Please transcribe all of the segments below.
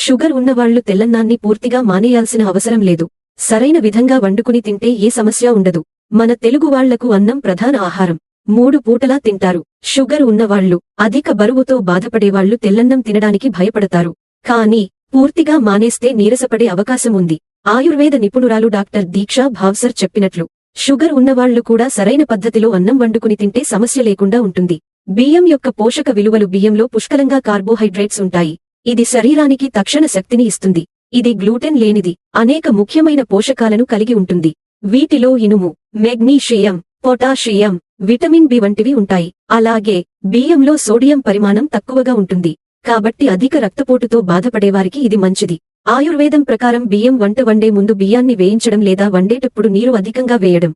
Sugar ఉన్నవాళ్లు తెల్లన్నాన్ని పూర్తిగా మానేయాల్సిన అవసరం లేదు. సరైన విధంగా వండుకుని తింటే ఏ సమస్య ఉండదు. మన తెలుగువాళ్లకు అన్నం ప్రధాన ఆహారం. 3 పూటలా తింటారు. షుగర్ ఉన్నవాళ్లు, అధిక బరువుతో బాధపడేవాళ్లు తెల్లన్నం తినడానికి భయపడతారు. కానీ పూర్తిగా మానేస్తే నీరసపడే అవకాశం ఉంది. ఆయుర్వేద నిపుణురాలు డాక్టర్ దీక్షా భావ్సర్ చెప్పినట్లు షుగర్ ఉన్నవాళ్లు కూడా సరైన పద్ధతిలో అన్నం వండుకుని తింటే సమస్య లేకుండా ఉంటుంది. బియ్యం యొక్క పోషక విలువలు. బియ్యంలో పుష్కలంగా కార్బోహైడ్రేట్స్ ఉంటాయి. ఇది శరీరానికి తక్షణ శక్తిని ఇస్తుంది. ఇది గ్లూటెన్ లేనిది. అనేక ముఖ్యమైన పోషకాలను కలిగి ఉంటుంది. వీటిలో ఇనుము, మెగ్నీషియం, పొటాషియం, విటమిన్ బి వంటివి ఉంటాయి. అలాగే బియ్యంలో సోడియం పరిమాణం తక్కువగా ఉంటుంది. కాబట్టి అధిక రక్తపోటుతో బాధపడేవారికి ఇది మంచిది. ఆయుర్వేదం ప్రకారం బియ్యం వండే ముందు బియ్యాన్ని వేయించడం లేదా వండేటప్పుడు నీరు అధికంగా వేయడం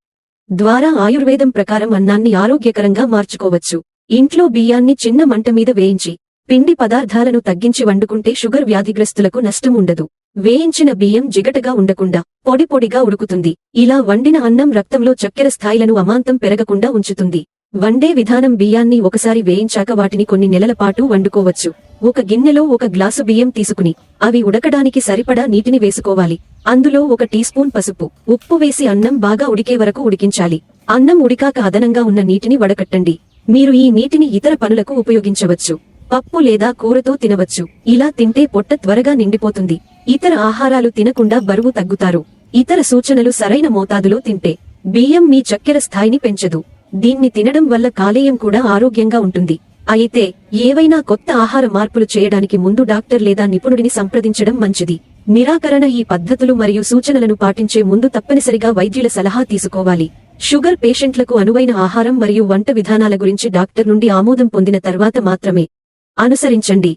ద్వారా ఆయుర్వేదం ప్రకారం అన్నాన్ని ఆరోగ్యకరంగా మార్చుకోవచ్చు. ఇంట్లో బియ్యాన్ని చిన్న మంట మీద వేయించి పిండి పదార్థాలను తగ్గించి వండుకుంటే షుగర్ వ్యాధిగ్రస్తులకు నష్టం ఉండదు. వేయించిన బియ్యం జిగటగా ఉండకుండా పొడి పొడిగా ఉడుకుతుంది. ఇలా వండిన అన్నం రక్తంలో చక్కెర స్థాయిలను అమాంతం పెరగకుండా ఉంచుతుంది. వండే విధానం. బియ్యాన్ని ఒకసారి వేయించాక వాటిని కొన్ని నెలల పాటు వండుకోవచ్చు. ఒక గిన్నెలో 1 గ్లాసు బియ్యం తీసుకుని అవి ఉడకడానికి సరిపడా నీటిని వేసుకోవాలి. అందులో 1 టీ స్పూన్ పసుపు, ఉప్పు వేసి అన్నం బాగా ఉడికే వరకు ఉడికించాలి. అన్నం ఉడికాక అదనంగా ఉన్న నీటిని వడకట్టండి. మీరు ఈ నీటిని ఇతర పనులకు ఉపయోగించవచ్చు. పప్పు లేదా కూరతో తినవచ్చు. ఇలా తింటే పొట్ట త్వరగా నిండిపోతుంది. ఇతర ఆహారాలు తినకుండా బరువు తగ్గుతారు. ఇతర సూచనలు. సరైన మోతాదులో తింటే బియ్యం మీ చక్కెర స్థాయిని పెంచదు. దీన్ని తినడం వల్ల కాలేయం కూడా ఆరోగ్యంగా ఉంటుంది. అయితే ఏవైనా కొత్త ఆహార మార్పులు చేయడానికి ముందు డాక్టర్ లేదా నిపుణుడిని సంప్రదించడం మంచిది. నిరాకరణ. ఈ పద్ధతులు మరియు సూచనలను పాటించే ముందు తప్పనిసరిగా వైద్యుల సలహా తీసుకోవాలి. షుగర్ పేషెంట్లకు అనువైన ఆహారం మరియు వంట విధానాల గురించి డాక్టర్ నుండి ఆమోదం పొందిన తర్వాత మాత్రమే అనుసరించండి.